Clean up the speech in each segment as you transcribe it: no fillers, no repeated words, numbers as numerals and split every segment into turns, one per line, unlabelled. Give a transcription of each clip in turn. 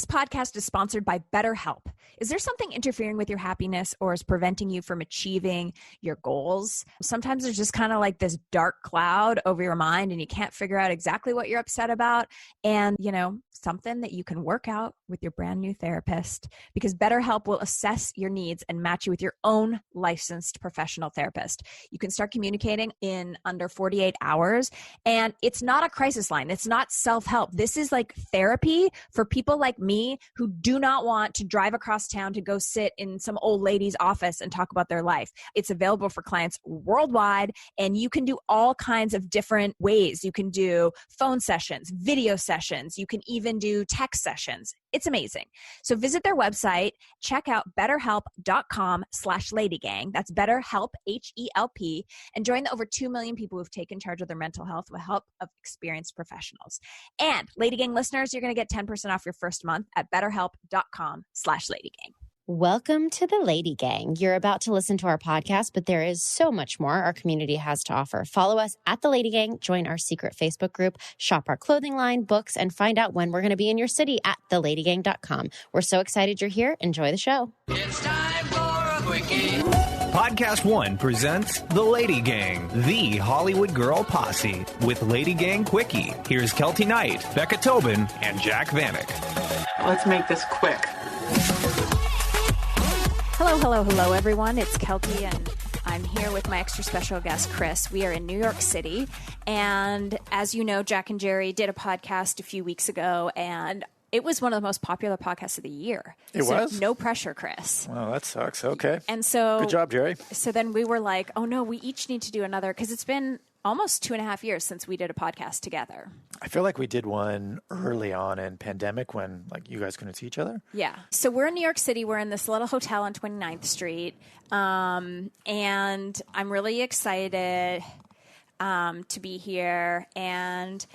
This podcast is sponsored by BetterHelp. Is there something interfering with your happiness or is preventing you from achieving your goals? Sometimes there's just kind of like this dark cloud over your mind and you can't figure out exactly what you're upset about. And, you know, something that you can work out with your brand new therapist, because BetterHelp will assess your needs and match you with your own licensed professional therapist. You can start communicating in under 48 hours. And it's not a crisis line. It's not self-help. This is like therapy for people like me who do not want to drive across town to go sit in some old lady's office and talk about their life. It's available for clients worldwide, and you can do all kinds of different ways. You can do phone sessions, video sessions. You can even do text sessions. It's amazing. So visit their website, check out betterhelp.com/LadyGang. That's BetterHelp, H-E-L-P, and join the over 2 million people who've taken charge of their mental health with help of experienced professionals. And LadyGang listeners, you're going to get 10% off your first month at betterhelp.com/LadyGang.
Welcome to the Lady Gang. You're about to listen to our podcast, but there is so much more our community has to offer. Follow us at the Lady Gang, join our secret Facebook group, shop our clothing line, books, and find out when we're going to be in your city at theladygang.com. We're so excited you're here. Enjoy the show.
It's time for a Quickie.
Podcast One presents The Lady Gang, the Hollywood girl posse, with Lady Gang Quickie. Here's Keltie Knight, Becca Tobin, and Jack Vanek.
Let's make this quick.
Hello, everyone. It's Keltie, and I'm here with my extra special guest, Chris. We are in New York City, and as you know, Jack and Jerry did a podcast a few weeks ago, and it was one of the most popular podcasts of the year.
It was?
No pressure, Chris.
Well, that sucks. Okay.
And so...
Good job, Jerry.
So then we were like, oh no, we each need to do another, because it's been almost 2.5 years since we did a podcast together.
I feel like we did one early on in pandemic when like you guys couldn't see each other.
Yeah. So we're in New York City. We're in this little hotel on 29th Street. And I'm really excited to be here. And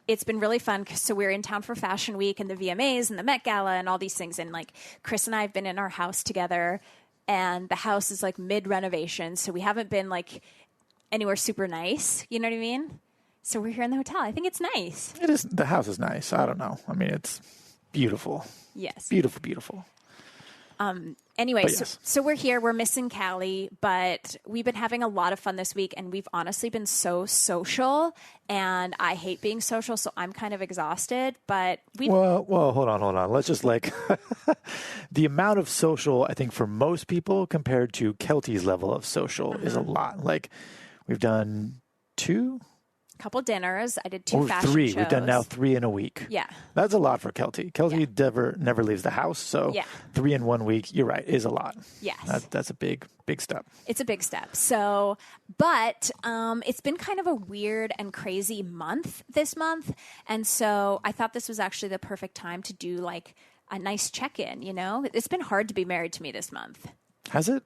it's been really fun. So we're in town for Fashion Week and the VMAs and the Met Gala and all these things. And like Chris and I have been in our house together, and the house is like mid-renovation. So we haven't been like anywhere super nice. You know what I mean? So we're here in the hotel. I think it's nice.
It is. The house is nice. I don't know. I mean, it's beautiful.
Yes.
Beautiful, beautiful.
Anyway,
Yes.
so we're here. We're missing Callie, but we've been having a lot of fun this week, and we've honestly been so social, and I hate being social, so I'm kind of exhausted, but we...
Well, hold on. Let's just like the amount of social, I think for most people compared to Keltie's level of social is a lot. Like we've done
couple dinners. I did 2 fashion
three.
shows.
We've done now 3 in a week.
Yeah.
That's a lot for Keltie. Keltie never leaves the house. So 3 in 1 week, you're right, is a lot.
Yes.
That's a big step.
It's a big step. So, but it's been kind of a weird and crazy month this month. And so I thought this was actually the perfect time to do like a nice check-in, you know? It's been hard to be married to me this month.
Has it?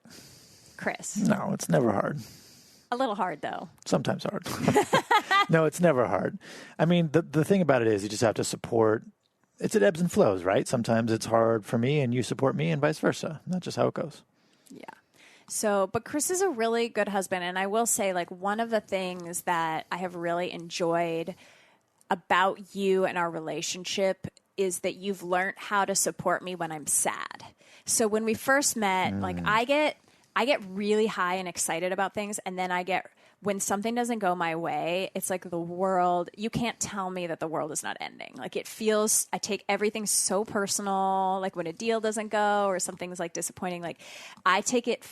Chris.
No, it's never hard.
A little hard, though.
Sometimes hard. No, it's never hard. I mean, the thing about it is you just have to support. It ebbs and flows, right? Sometimes it's hard for me and you support me and vice versa. That's just how it goes.
Yeah. So, but Chris is a really good husband. And I will say, like, one of the things that I have really enjoyed about you and our relationship is that you've learned how to support me when I'm sad. So when we first met, like, I get really high and excited about things, and then when something doesn't go my way, it's like the world, you can't tell me that the world is not ending. Like it feels, I take everything so personal, like when a deal doesn't go or something's like disappointing, like I take it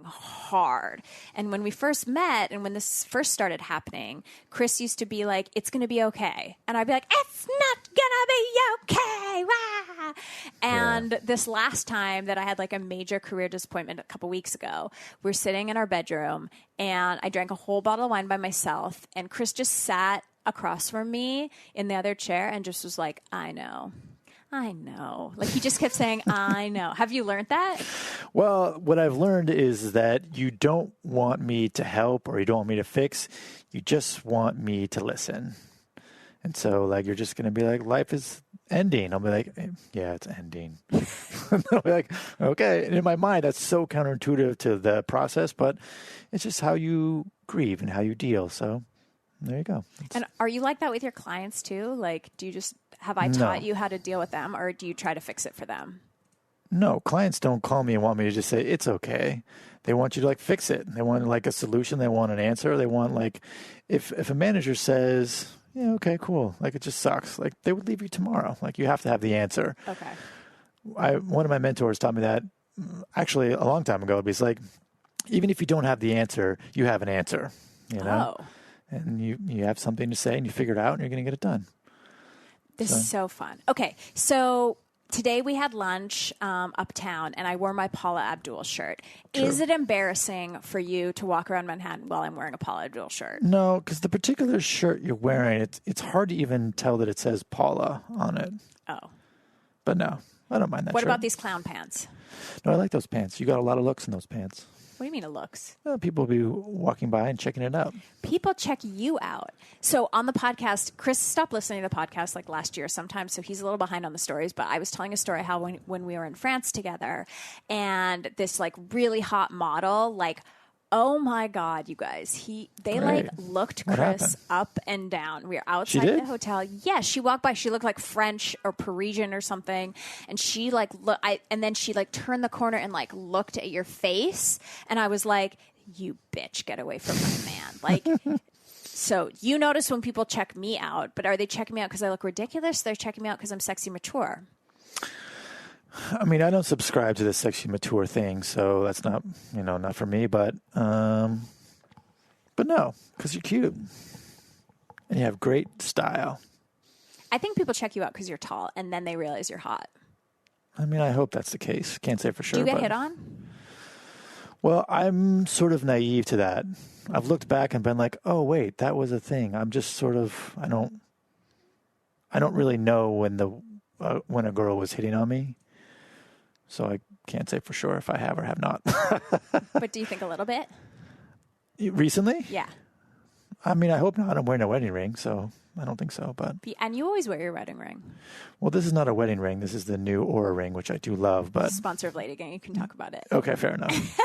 hard. And when we first met and when this first started happening, Chris used to be like, it's going to be okay. And I'd be like, it's not going to be okay. Wah! And this last time that I had like a major career disappointment a couple weeks ago, we're sitting in our bedroom and I drank a whole bottle of wine by myself. And Chris just sat across from me in the other chair and just was like, I know. Like he just kept saying, I know. Have you learned that?
Well, what I've learned is that you don't want me to help or you don't want me to fix. You just want me to listen. And so like, you're just going to be like, life is ending. I'll be like, yeah, it's ending. I'll be like, okay. And in my mind, that's so counterintuitive to the process, but it's just how you grieve and how you deal. So there you go.
And are you like that with your clients too? Like, do you just Have I taught you how to deal with them, or do you try to fix it for them?
No, clients don't call me and want me to just say, it's okay. They want you to like fix it. They want like a solution. They want an answer. They want like, if a manager says, yeah, okay, cool. Like it just sucks. Like they would leave you tomorrow. Like you have to have the answer.
Okay.
One of my mentors taught me that actually a long time ago. He's like, even if you don't have the answer, you have an answer, you know?
Oh.
And you have something to say and you figure it out and you're going to get it done.
This is so fun. Okay. So today we had lunch uptown, and I wore my Paula Abdul shirt.
True.
Is it embarrassing for you to walk around Manhattan while I'm wearing a Paula Abdul shirt?
No, because the particular shirt you're wearing, it's hard to even tell that it says Paula on it.
Oh.
But no, I don't mind that
What
shirt.
about these clown pants?
No, I like those pants. You got a lot of looks in those pants.
What do you mean it looks?
Well, people will be walking by and checking it out.
People check you out. So on the podcast, Chris stopped listening to the podcast like last year sometime, so he's a little behind on the stories, but I was telling a story how when we were in France together, and this like really hot model, like, oh my God, you guys, they like looked Chris up and down. We were outside the hotel. Yeah, she walked by. She looked like French or Parisian or something. And she like, and then she like turned the corner and like looked at your face. And I was like, you bitch, get away from my man. Like, so you notice when people check me out, but are they checking me out because I look ridiculous? They're checking me out because I'm sexy mature.
I mean, I don't subscribe to the sexy mature thing, so that's not, not for me. But no, because you're cute and you have great style.
I think people check you out because you're tall, and then they realize you're hot.
I mean, I hope that's the case. Can't say for sure.
Do you get hit on?
Well, I'm sort of naive to that. I've looked back and been like, oh wait, that was a thing. I'm just sort of, I don't really know when a girl was hitting on me. So I can't say for sure if I have or have not.
But do you think a little bit?
Recently?
Yeah.
I mean, I hope not. I'm wearing a wedding ring, so I don't think so. But
and you always wear your wedding ring.
Well, this is not a wedding ring. This is the new Aura ring, which I do love. But
sponsor of LadyGang, you can talk about it.
Okay, fair enough.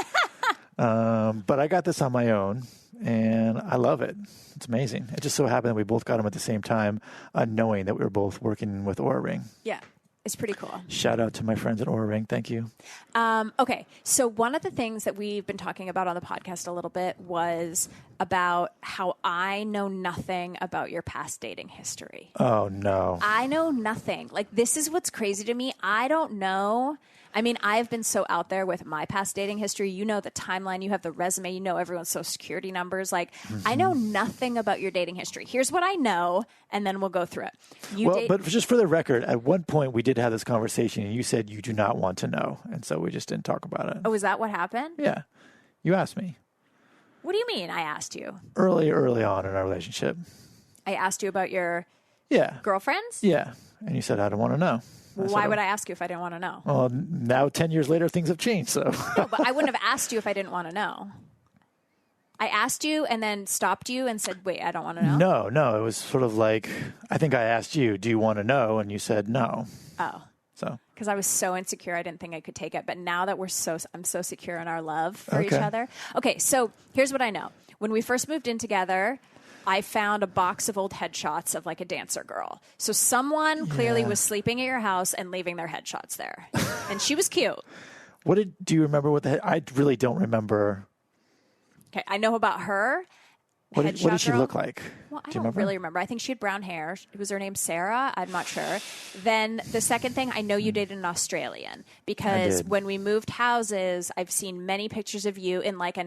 But I got this on my own, and I love it. It's amazing. It just so happened that we both got them at the same time, knowing that we were both working with Aura Ring.
Yeah. It's pretty cool.
Shout out to my friends at Aura Ring. Thank you.
Okay. So one of the things that we've been talking about on the podcast a little bit was about how I know nothing about your past dating history.
Oh, no.
I know nothing. Like, this is what's crazy to me. I don't know. I mean, I've been so out there with my past dating history. You know the timeline. You have the resume. You know everyone's social security numbers. Like, I know nothing about your dating history. Here's what I know, and then we'll go through it.
But just for the record, at one point we did have this conversation, and you said you do not want to know, and so we just didn't talk about it.
Oh, is that what happened?
Yeah. You asked me.
What do you mean I asked you?
Early on in our relationship.
I asked you about your girlfriends?
Yeah. And you said, I don't want to know.
Why would I ask you if I didn't want to know?
Well, now 10 years later, things have changed. So
No, but I wouldn't have asked you if I didn't want to know. I asked you and then stopped you and said, wait, I don't want to know?
No. It was sort of like, I think I asked you, do you want to know? And you said no.
Oh.
So.
Because I was so insecure, I didn't think I could take it. But now that I'm so secure in our love for each other. Okay, so here's what I know. When we first moved in together, I found a box of old headshots of like a dancer girl. So someone clearly was sleeping at your house and leaving their headshots there. And she was cute.
Do you remember I really don't remember.
Okay, I know about her.
What did she look like?
Well, I don't really remember. I think she had brown hair. Was her name Sarah? I'm not sure. Then the second thing, I know you dated an Australian because when we moved houses, I've seen many pictures of you in like a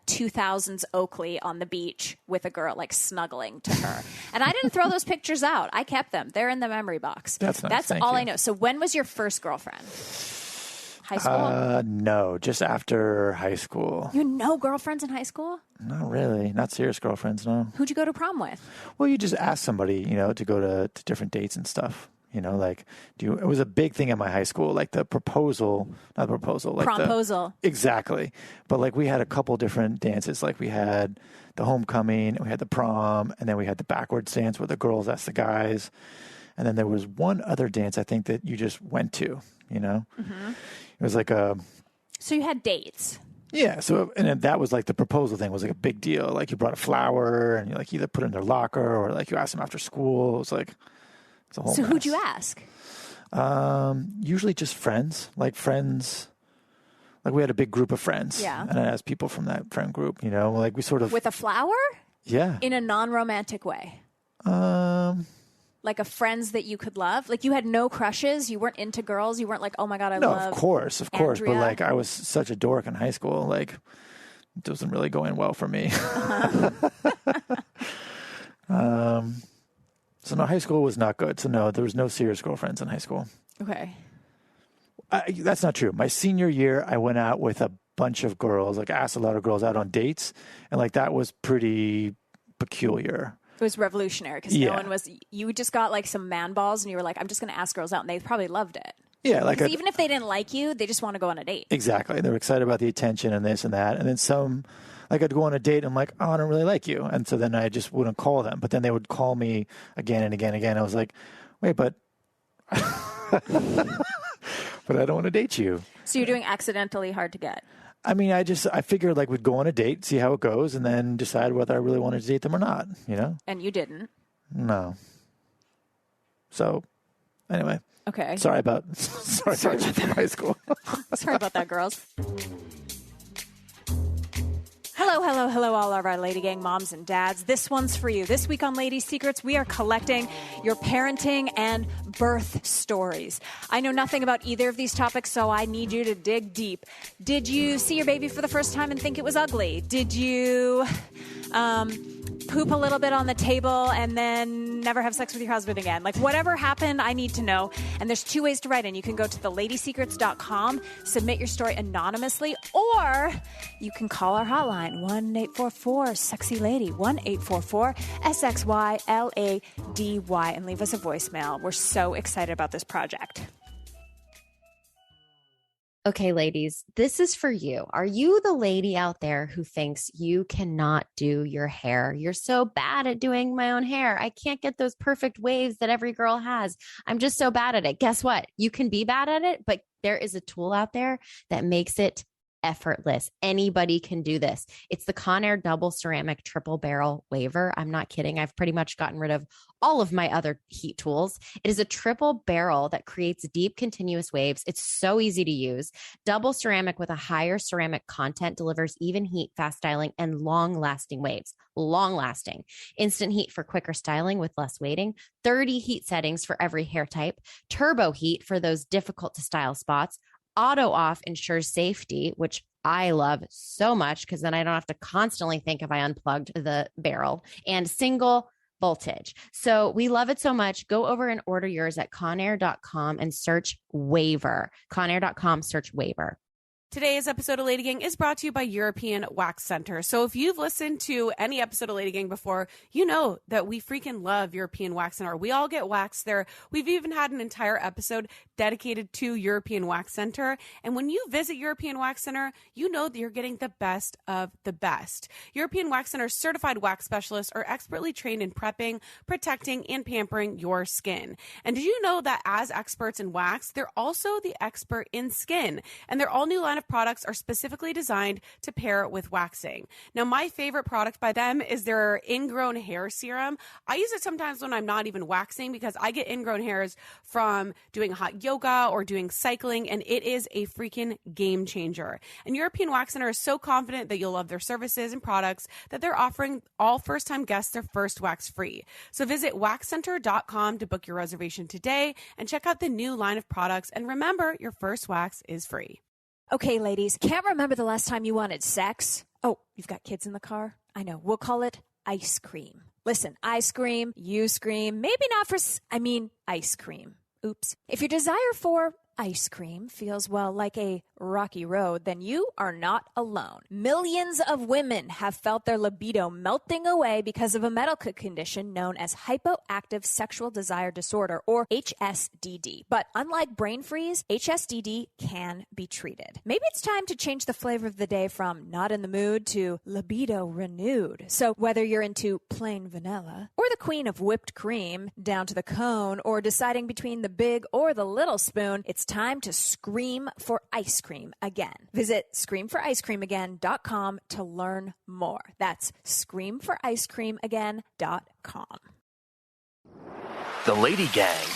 2000s Oakley on the beach with a girl like snuggling to her. And I didn't throw those pictures out. I kept them. They're in the memory box.
That's nice.
That's all I know. So when was your first girlfriend? High school?
No, just after high school.
You had no girlfriends in high school?
Not really. Not serious girlfriends, no.
Who'd you go to prom with?
Well, you just ask somebody, to go to different dates and stuff. Like, it was a big thing in my high school, like the proposal, not the proposal. Like
Promposal.
Exactly. But like we had a couple different dances. Like we had the homecoming, and we had the prom, and then we had the backwards dance where the girls asked the guys. And then there was one other dance I think that you just went to, Mm-hmm. It was like
So you had dates.
Yeah. So, and then that was like the proposal thing was like a big deal. Like you brought a flower and you like either put it in their locker or like you asked them after school. It was like It's a whole
So
mess.
who'd you ask?
Usually just friends. Like we had a big group of friends.
Yeah.
And I asked people from that friend group, like we sort of.
With a flower?
Yeah.
In a non-romantic way? Like a friends that you could love? Like you had no crushes? You weren't into girls? You weren't like, oh my God, I love
of course.
Andrea?
But like I was such a dork in high school. Like it wasn't really going well for me. So no, high school was not good. So no, there was no serious girlfriends in high school.
Okay.
That's not true. My senior year, I went out with a bunch of girls, like asked a lot of girls out on dates. And like that was pretty peculiar.
It was revolutionary because no one was, you just got like some man balls and you were like, I'm just going to ask girls out. And they probably loved it.
Yeah. Like
even if they didn't like you, they just want to go on a date.
Exactly. They were excited about the attention and this and that. And then some, like I'd go on a date and I'm like, oh, I don't really like you. And so then I just wouldn't call them. But then they would call me again and again and again. I was like, wait, but but I don't want to date you.
So you're doing accidentally hard to get.
I mean, I figured like we'd go on a date, see how it goes, and then decide whether I really wanted to date them or not,
And you didn't.
No. So, anyway.
Okay.
Sorry about high school.
Sorry about that, girls. Hello, all of our Lady Gang moms and dads. This one's for you. This week on Lady Secrets, we are collecting your parenting and birth stories. I know nothing about either of these topics, so I need you to dig deep. Did you see your baby for the first time and think it was ugly? Did you poop a little bit on the table and then never have sex with your husband again? Like whatever happened, I need to know. And there's 2 ways to write in. You can go to theladysecrets.com, submit your story anonymously, or you can call our hotline, 1-844-SEXY-LADY, 1-844-SXY-LADY, and leave us a voicemail. We're so excited about this project.
Okay, ladies, this is for you. Are you the lady out there who thinks you cannot do your hair? You're so bad at doing my own hair. I can't get those perfect waves that every girl has. I'm just so bad at it. Guess what? You can be bad at it, but there is a tool out there that makes it effortless. Anybody can do this. It's the Conair Double Ceramic Triple Barrel Waver. I'm not kidding. I've pretty much gotten rid of all of my other heat tools. It is a triple barrel that creates deep, continuous waves. It's so easy to use. Double ceramic with a higher ceramic content delivers even heat, fast styling, and long-lasting waves. Long-lasting. Instant heat for quicker styling with less waiting. 30 heat settings for every hair type. Turbo heat for those difficult to style spots. Auto off ensures safety, which I love so much because then I don't have to constantly think if I unplugged the barrel. And single voltage. So we love it so much. Go over and order yours at conair.com and search Waver. Conair.com, search Waver.
Today's episode of Lady Gang is brought to you by European Wax Center. So if you've listened to any episode of Lady Gang before, you know that we freaking love European Wax Center. We all get waxed there. We've even had an entire episode dedicated to European Wax Center. And when you visit European Wax Center, you know that you're getting the best of the best. European Wax Center's certified wax specialists are expertly trained in prepping, protecting, and pampering your skin. And did you know that as experts in wax, they're also the expert in skin? And their all-new line of products are specifically designed to pair with waxing. Now, my favorite product by them is their ingrown hair serum. I use it sometimes when I'm not even waxing because I get ingrown hairs from doing hot yoga or doing cycling, and it is a freaking game changer. And European Wax Center is so confident that you'll love their services and products that they're offering all first-time guests their first wax free. So visit waxcenter.com to book your reservation today and check out the new line of products. And remember, your first wax is free.
Okay, ladies, can't remember the last time you wanted sex? Oh, you've got kids in the car? I know. We'll call it ice cream. Listen, I scream, you scream. Maybe not for, ice cream. Oops. If your desire for ice cream feels, well, like a rocky road, then you are not alone. Millions of women have felt their libido melting away because of a medical condition known as hypoactive sexual desire disorder, or HSDD. But unlike brain freeze, HSDD can be treated. Maybe it's time to change the flavor of the day from not in the mood to libido renewed. So whether you're into plain vanilla or the queen of whipped cream down to the cone, or deciding between the big or the little spoon, it's time to scream for ice cream again. Visit screamforicecreamagain.com to learn more. That's screamforicecreamagain.com.
The Lady Gang.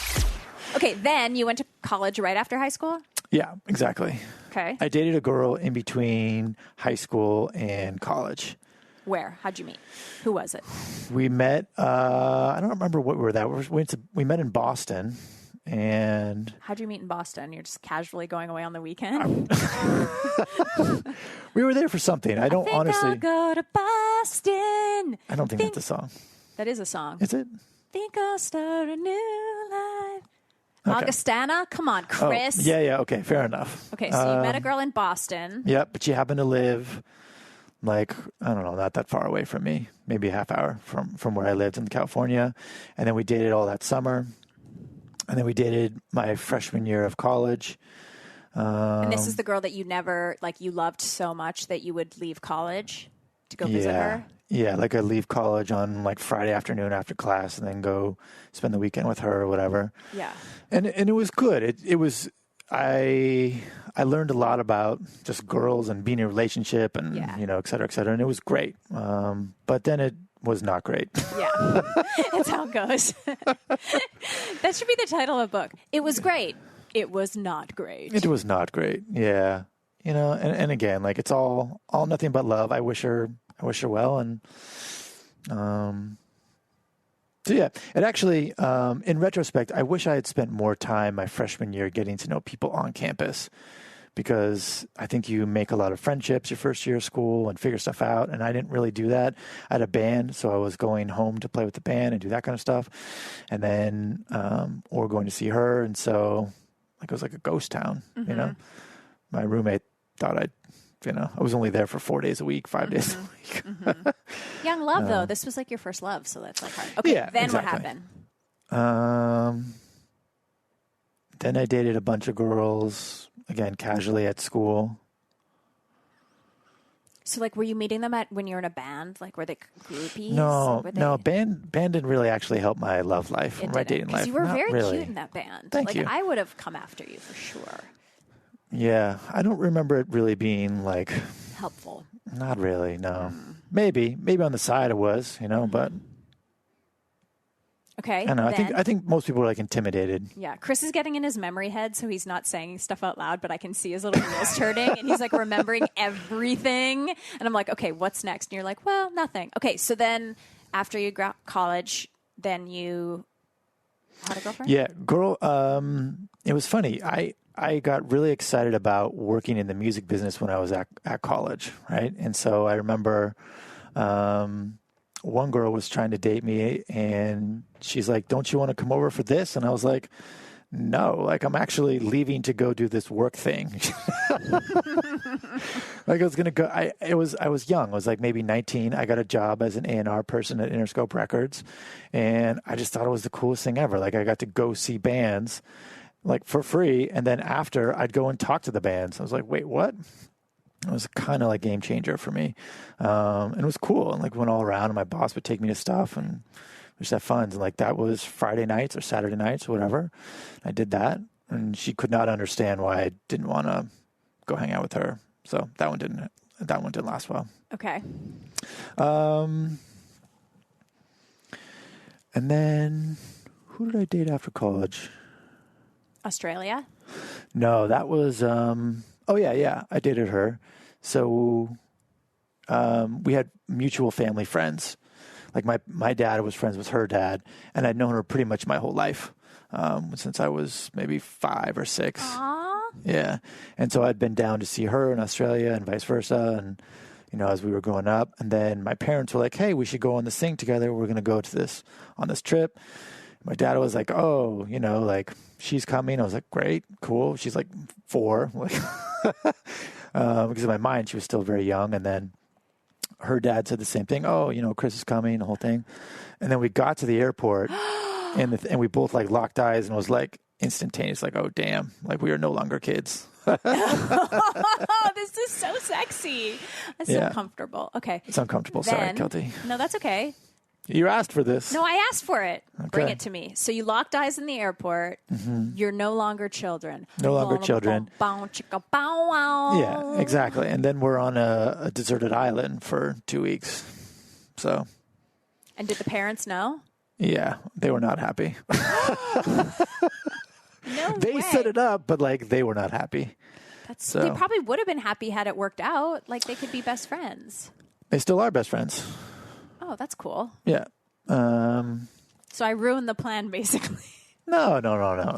Okay, then you went to college right after high school?
Yeah, exactly.
Okay.
I dated a girl in between high school and college.
Where? How'd you meet? Who was it?
We met, I don't remember what we were at. We met in Boston. And
how'd you meet in Boston? You're just casually going away on the weekend?
We were there for something. I don't honestly.
I'll go to Boston.
I don't think that's a song.
That is a song.
Is it?
Think I'll start a new life.
Okay.
Augustana? Come on, Chris.
Oh, yeah. Okay, fair enough.
Okay, so you met a girl in Boston.
Yep, but she happened to live, like, I don't know, not that far away from me. Maybe a half hour from where I lived in California. And then we dated all that summer. And then we dated my freshman year of college.
And this is the girl that you never, like, you loved so much that you would leave college to go visit her?
Yeah, like I'd leave college on, like, Friday afternoon after class and then go spend the weekend with her or whatever.
Yeah.
And it was good. It was, I learned a lot about just girls and being in a relationship and, you know, et cetera, and it was great. But then it was not great.
Yeah, that's how it goes. That should be the title of a book. It was great. It was not great.
It was not great. Yeah. You know, and again, like, it's all nothing but love. I wish her well. And, so yeah, it actually, in retrospect, I wish I had spent more time my freshman year getting to know people on campus, because I think you make a lot of friendships your first year of school and figure stuff out. And I didn't really do that. I had a band, so I was going home to play with the band and do that kind of stuff. And then, or going to see her. And so, like, it was like a ghost town, you know. My roommate thought I was only there for 4 days a week, 5 days a week.
Young love, though. This was like your first love, so that's like hard. Okay,
yeah,
then
exactly.
what happened?
Then I dated a bunch of girls, again, casually at school.
So, like, were you meeting them when you were in a band? Like, were they groupies?
No,
Were they...
no. Band didn't really actually help my love life, or my dating life.
You were
Not
very
really.
cute in that band.
Thank you.
I would have come after you for sure.
Yeah, I don't remember it really being, like,
helpful.
Not really, no. Maybe on the side it was, you know, but.
Okay.
I don't know. I think most people are, like, intimidated.
Yeah. Chris is getting in his memory head, so he's not saying stuff out loud, but I can see his little wheels turning, and he's, like, remembering everything. And I'm like, okay, what's next? And you're like, well, nothing. Okay, so then after you got college, then you had a girlfriend?
Yeah, girl. It was funny. I got really excited about working in the music business when I was at college, right? And so I remember one girl was trying to date me, and she's like, don't you want to come over for this? And I was like, no, like, I'm actually leaving to go do this work thing. Like, I was going to go, I was young. I was like maybe 19. I got a job as an A&R person at Interscope Records, and I just thought it was the coolest thing ever. Like, I got to go see bands, like, for free, and then after I'd go and talk to the bands. I was like, wait, what? It was kind of like game changer for me. And it was cool. And, like, went all around, and my boss would take me to stuff, and we just have fun. And, like, that was Friday nights or Saturday nights or whatever. I did that, and she could not understand why I didn't want to go hang out with her. So that one didn't last well.
Okay.
And then who did I date after college?
Australia?
No, that was, yeah, I dated her. So, we had mutual family friends. Like, my dad was friends with her dad, and I'd known her pretty much my whole life, since I was maybe 5 or 6.
Aww.
Yeah. And so I'd been down to see her in Australia and vice versa. And, you know, as we were growing up, and then my parents were like, hey, we should go on this thing together. We're going to go on this trip. My dad was like, oh, you know, like, she's coming. I was like, great, cool. She's like 4. Like, because in my mind, she was still very young. And then her dad said the same thing. Oh, you know, Chris is coming, the whole thing. And then we got to the airport, and we both, like, locked eyes, and it was like instantaneous, like, oh, damn, like, we are no longer kids.
Oh, this is so sexy. It's so comfortable. Okay.
It's uncomfortable. Sorry, Keltie.
No, that's okay.
You asked for this.
No, I asked for it.
Okay.
Bring it to me. So you locked eyes in the airport. Mm-hmm. You're no longer children.
No longer children.
Bow, chicka, bow, wow.
Yeah, exactly. And then we're on a deserted island for 2 weeks. So.
And did the parents know?
Yeah, they were not happy.
No
They
way.
set it up, but like they were not happy.
They probably would have been happy had it worked out. Like they could be best friends.
They still are best friends.
Oh, that's cool.
Yeah.
So I ruined the plan, basically.
No.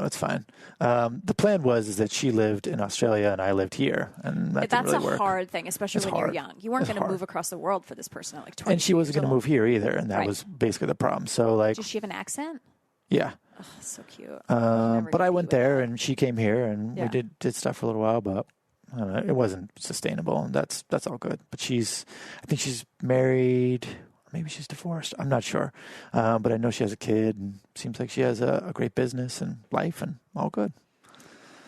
It's fine. The plan was that she lived in Australia and I lived here, and that
That's
didn't really
a
work.
hard thing, especially
It's
when
hard.
you're young. You weren't
It's
going to
hard.
move across the world for this person at like 20.
And she wasn't going to move here either, and that
Right.
was basically the problem. So like,
Does she have an accent?
yeah.
Oh, so cute.
But I went there, and she came here, and
Yeah.
we did stuff for a little while, but I don't know, it wasn't sustainable, and that's all good. But I think she's married. Maybe she's divorced. I'm not sure. But I know she has a kid, and seems like she has a great business and life, and all good.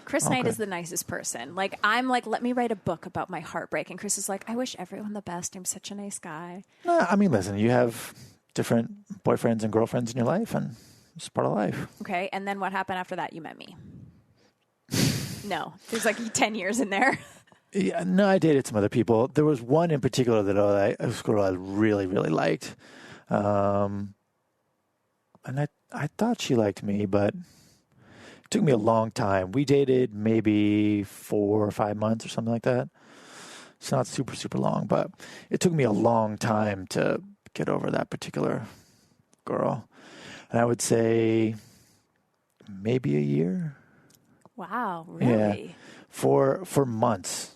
Chris Knight is the nicest person. Like, I'm like, let me write a book about my heartbreak. And Chris is like, I wish everyone the best. I'm such a nice guy.
I mean, listen, you have different boyfriends and girlfriends in your life, and it's part of life.
Okay. And then what happened after that? You met me. No. There's like 10 years in there.
Yeah, no, I dated some other people. There was one in particular that I really, really liked. And I thought she liked me, but it took me a long time. We dated maybe 4 or 5 months or something like that. It's not super, super long, but it took me a long time to get over that particular girl. And I would say maybe a year.
Wow. Really?
Yeah. For months.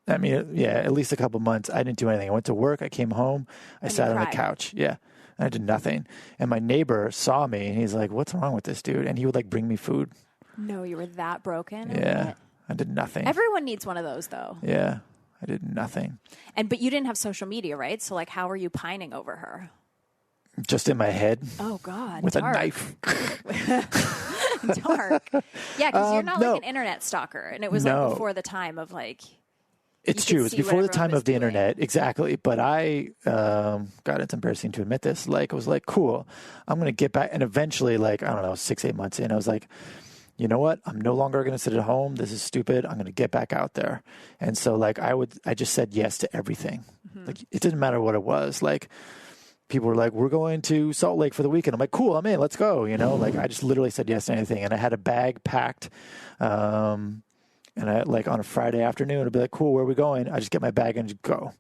I mean, yeah, at least a couple months. I didn't do anything. I went to work. I came home. I
And
sat
you
on the
cried.
couch. Yeah. And I did nothing. And my neighbor saw me and he's like, what's wrong with this dude? And he would like bring me food.
No, you were that broken.
Yeah. I did nothing.
Everyone needs one of those, though.
Yeah. I did nothing.
But you didn't have social media, right? So, like, how were you pining over her?
Just in my head
Oh, God.
with
dark.
a knife.
Dark. Yeah, because you're not
no.
like an internet stalker. And it was
No.
like before the time of like,
It's
you could
true. It's
see
before
what
the time
everyone
of the
was doing.
internet. Exactly. But I, God, it's embarrassing to admit this. Like, I was like, cool, I'm going to get back. And eventually, like, I don't know, 6-8 months in, I was like, you know what? I'm no longer going to sit at home. This is stupid. I'm going to get back out there. And so like, I just said yes to everything.
Mm-hmm.
Like, it didn't matter what it was. Like, people were like, we're going to Salt Lake for the weekend. I'm like, cool, I'm in, let's go. You know, like I just literally said yes to anything. And I had a bag packed. And I like on a Friday afternoon, I'd be like, cool, where are we going? I just get my bag and just go.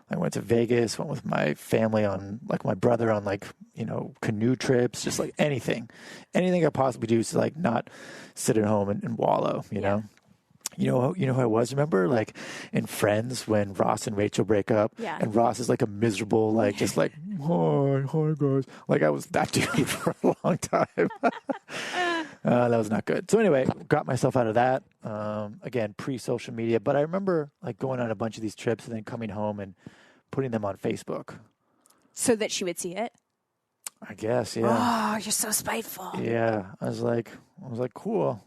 I went to Vegas, went with my family on like my brother on like, you know, canoe trips, just like anything I could possibly do to like not sit at home and wallow, you know? You know who I was? Remember, like in Friends when Ross and Rachel break up,
Yeah.
and Ross is like a miserable, like just like hi guys. Like I was that dude for a long time. That was not good. So anyway, got myself out of that. Again, pre-social media, but I remember like going on a bunch of these trips and then coming home and putting them on Facebook.
so that she would see it.
I guess, yeah,
Oh, you're so spiteful.
yeah. I was like, cool.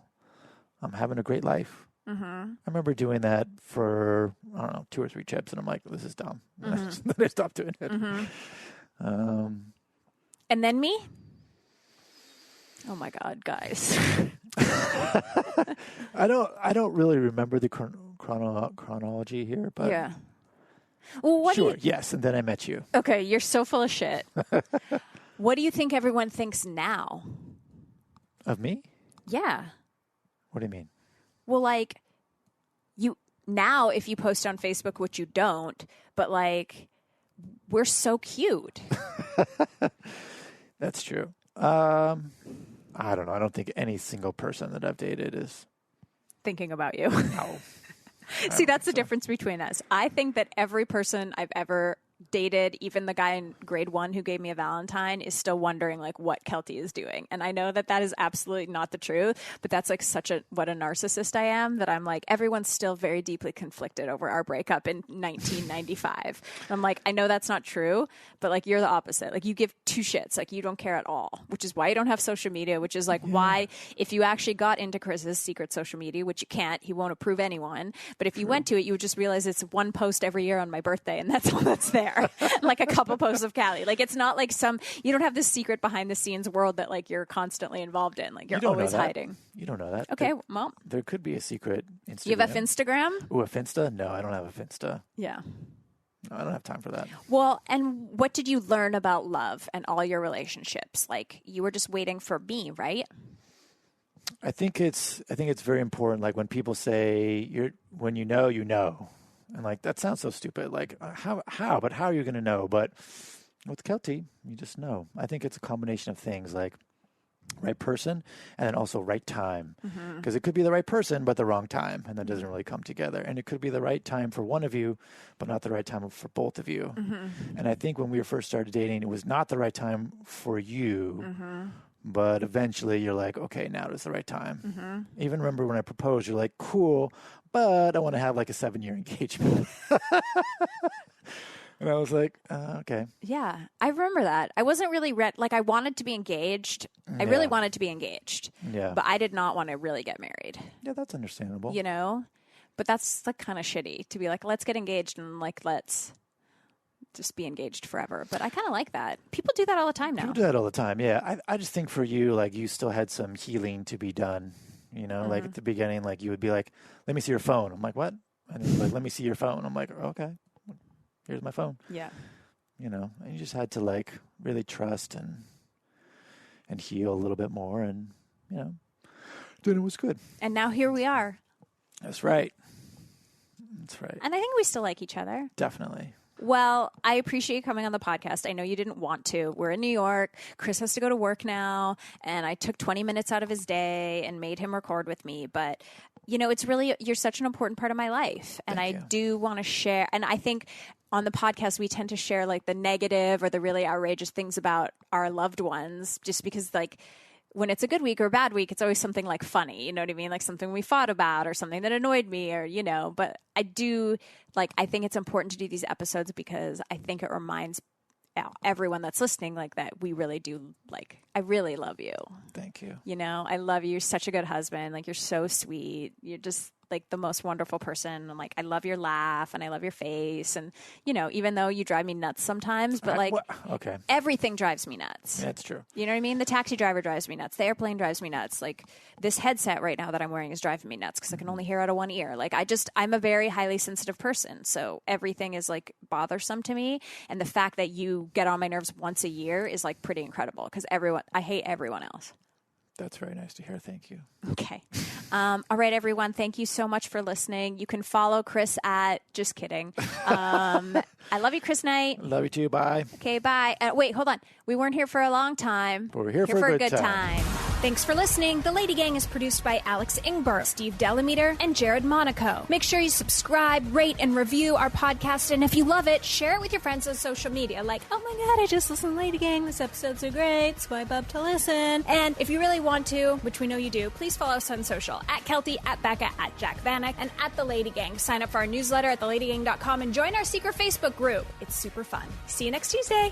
I'm having a great life.
Mm-hmm.
I remember doing that for, I don't know, 2 or 3 trips, and I'm like, this is dumb. Then I stopped doing it.
And then me? Oh my God, guys.
I don't really remember the chronology here, but
Yeah. Well, what
sure,
do you...
yes. And then I met you.
Okay, you're so full of shit. What do you think everyone thinks now?
Of me?
Yeah.
What do you mean?
Well, like, you now if you post on Facebook, which you don't, but like, we're so cute.
That's true. I don't know. I don't think any single person that I've dated is.
Thinking about you.
No.
See, that's the difference between us. I think that every person I've ever dated, even the guy in grade 1 who gave me a Valentine, is still wondering like what Keltie is doing. And I know that that is absolutely not the truth, but that's like what a narcissist I am, that I'm like, everyone's still very deeply conflicted over our breakup in 1995. I'm like, I know that's not true, but like you're the opposite. Like you give 2 shits. Like you don't care at all, which is why you don't have social media, which is like why if you actually got into Chris's secret social media, which you can't, he won't approve anyone. But if you went to it, you would just realize it's one post every year on my birthday and that's all that's there. Like a couple posts of Callie. Like it's not like you don't have this secret behind the scenes world that like you're constantly involved in. Like you're
You don't know
always
that.
hiding.
You don't know that.
Okay, well,
There could be a secret Instagram.
you have a Finstagram?
Ooh, a Finsta? No, I don't have a Finsta.
Yeah.
I don't have time for that.
Well, and what did you learn about love and all your relationships? Like, you were just waiting for me, right?
I think it's very important. Like when people say when you know, and like that sounds so stupid. Like how? But how are you going to know? But with Keltie, you just know. I think it's a combination of things like right person and then also right time. Because it could be the right person but the wrong time, and that doesn't really come together. And it could be the right time for one of you but not the right time for both of you. And I think when we first started dating, it was not the right time for you. But eventually you're like, okay, now is the right time. Even remember when I proposed, you're like, cool, but I want to have like a 7-year engagement. And I was like, okay.
Yeah, I remember that. I wasn't really I wanted to be engaged. I really wanted to be engaged.
Yeah.
But I did not want to really get married.
Yeah, that's understandable.
You know? But that's like kind of shitty to be like, let's get engaged and like, let's just be engaged forever. But I kind of like that. People do that all the time now.
People do that all the time, yeah. I just think for you, like, you still had some healing to be done, you know? Like, at the beginning, like, you would be like, let me see your phone. I'm like, what? And he's like, let me see your phone. I'm like, okay, here's my phone.
Yeah.
You know, and you just had to, like, really trust and heal a little bit more, and, you know, then it was good.
And now here we are.
That's right. That's right.
And I think we still like each other.
Definitely.
Well, I appreciate you coming on the podcast. I know you didn't want to. We're in New York. Chris has to go to work now, and I took 20 minutes out of his day and made him record with me. But, you know, you're such an important part of my life, and I do want to share. And I think on the podcast, we tend to share like the negative or the really outrageous things about our loved ones, just because like when it's a good week or a bad week, it's always something like funny, you know what I mean? Like something we fought about or something that annoyed me or, you know, but I think it's important to do these episodes because I think it reminds everyone that's listening like that we really do, like, I really love you.
Thank you.
You know, I love you. You're such a good husband. Like, you're so sweet. You're just like the most wonderful person. And like, I love your laugh and I love your face. And, you know, even though you drive me nuts sometimes, but like,
okay,
everything drives me nuts.
That's true.
You know what I mean? The taxi driver drives me nuts. The airplane drives me nuts. Like, this headset right now that I'm wearing is driving me nuts because I can only hear out of one ear. Like, I'm a very highly sensitive person. So everything is like bothersome to me. And the fact that you get on my nerves once a year is like pretty incredible because I hate everyone else.
That's very nice to hear. Thank you.
Okay. All right, everyone. Thank you so much for listening. You can follow Chris at, just kidding. I love you, Chris Knight.
Love you too. Bye.
Okay, bye. Wait, hold on. We weren't here for a long time.
But we're here for a good time.
Thanks for listening. The Lady Gang is produced by Alex Ingber, Steve Delameter, and Jared Monaco. Make sure you subscribe, rate, and review our podcast. And if you love it, share it with your friends on social media. Like, oh my God, I just listened to Lady Gang. This episode's so great. Swipe up to listen. And if you really want to, which we know you do, please follow us on social at Keltie, at Becca, at Jack Vanek, and at The Lady Gang. Sign up for our newsletter at theladygang.com and join our secret Facebook group. It's super fun. See you next Tuesday.